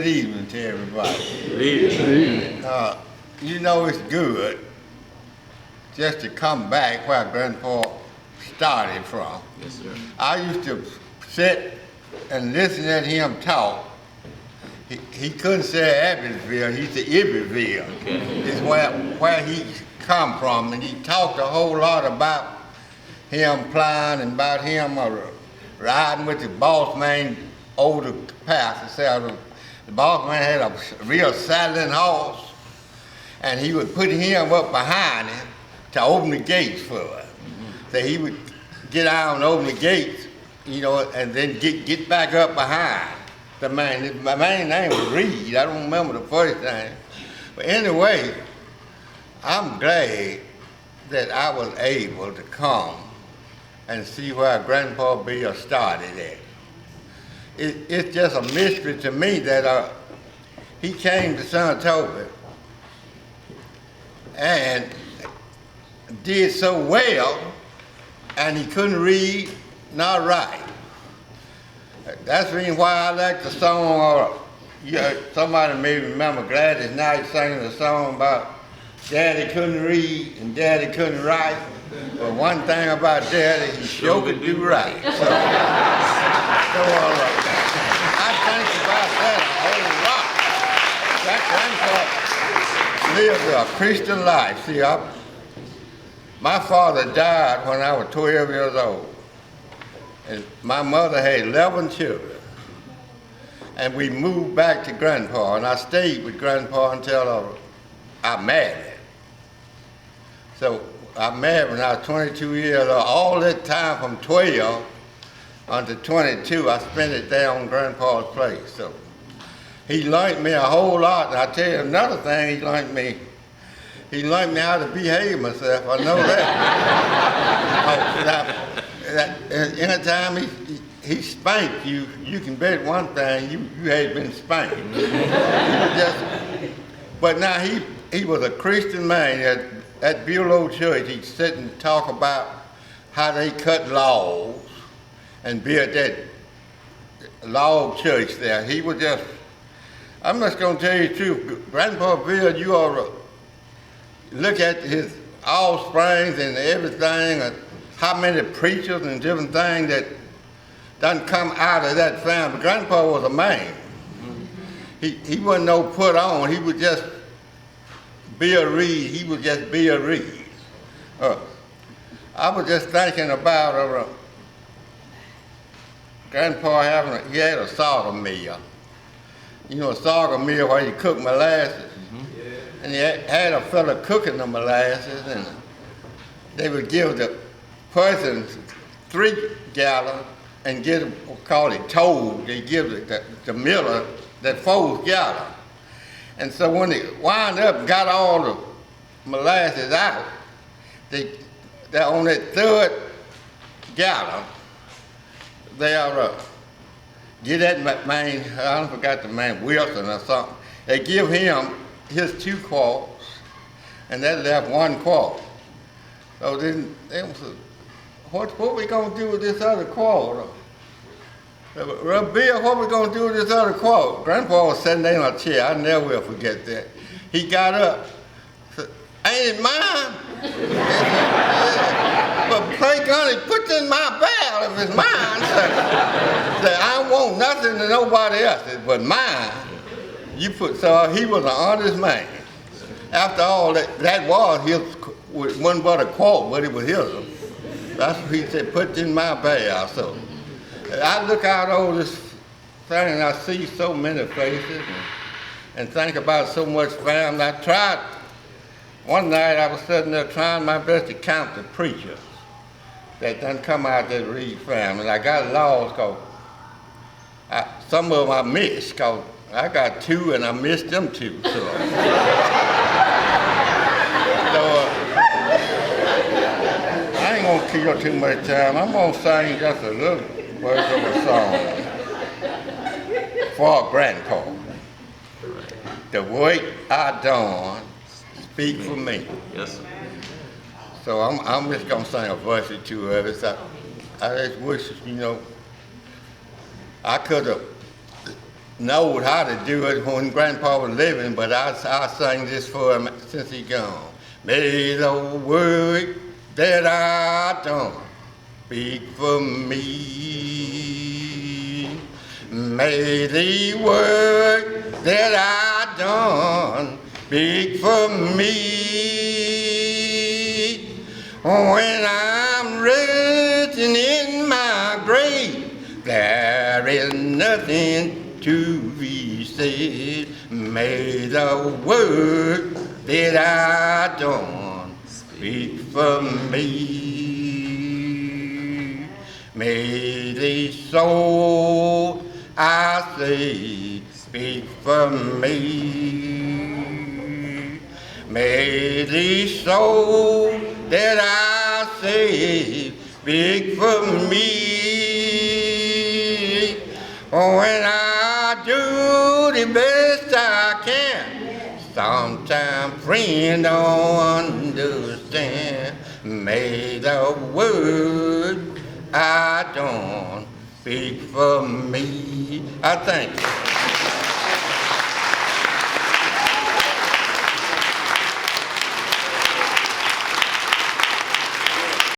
Good evening to everybody. Good evening. You know it's good just to come back where Grandpa started from. Yes, sir. I used to sit and listen at him talk. He couldn't say Abbottsville, he said Iberville. Okay. Is where he come from, and he talked a whole lot about him flying and about him riding with the boss man over the pass. The boss man had a real saddling horse, and he would put him up behind him to open the gates for him. So he would get out and open the gates, you know, and then get back up behind the man. My man's name was Reed. I don't remember the first name. But anyway, I'm glad that I was able to come and see where Grandpa Bill started at. It's just a mystery to me that he came to Senatobia and did so well, and he couldn't read nor write. That's the reason why I like the song, somebody may remember Gladys Knight singing the song about Daddy couldn't read and Daddy couldn't write, but one thing about Daddy, he sure could do right. So I think about that a whole lot. That Grandpa lived a Christian life. See, my father died when I was 12 years old, and my mother had 11 children. And we moved back to Grandpa, and I stayed with Grandpa until I married. So I married when I was 22 years old. All that time from 12 until 22, I spent it there on Grandpa's place. So he learned me a whole lot. And I tell you another thing he learned me how to behave myself. I know that. Anytime he spanked you, you can bet one thing, you had been spanked. But now he was a Christian man. At Bureau Church, he'd sit and talk about how they cut logs and built that log church there. He was just, I'm just going to tell you the truth, Grandpa Bill, you ought to look at his offsprings and everything, and how many preachers and different things that done come out of that family. Grandpa was a man. He wasn't no put on, he was just Bill Reed, he would just be a Reed. I was just thinking about Grandpa he had a sorghum mill. You know, a sorghum mill where you cook molasses. And he had a fella cooking the molasses, and they would give the person 3 gallons and get them, call it told. They give the miller that 4 gallons. And so when they wound up and got all the molasses out, they on that 3rd gallon, they'll get that man, I forgot the man, Wilson or something. They give him his 2 quarts, and that left 1 quart. So then they said, what we gonna do with this other quart? Well, Bill, what we gonna do with this other quart? Grandpa was sitting there in a chair. I never will forget that. He got up, said, ain't it mine? But pray Gunny, put this in my barrel if it's mine. Said, I don't want nothing to nobody else's but mine. So he was an honest man. After all, that was his, wasn't but a quart, but it was his. That's what he said, put it in my barrel. So I look out over this thing and I see so many faces and think about so much family. One night I was sitting there trying my best to count the preachers that done come out of that Reed family. I got lost because some of them I missed because I got 2 and I missed them 2. I ain't gonna kill too much time. I'm gonna sing just a little verse of a song for Grandpa. The weight I done speak for me. Yes, sir. So I'm just gonna sing a verse or 2 of it. So I just wish, I could have know how to do it when Grandpa was living, but I sang this for him since he gone. May the word that I done speak for me. May the word that I done speak for me. When I'm resting in my grave, there is nothing to be said. May the word that I done speak for me. May the soul I say speak for me. May the soul that I say speak for me. When I do the best I can, sometimes friends don't understand. May the word I don't speak for me. I thank you.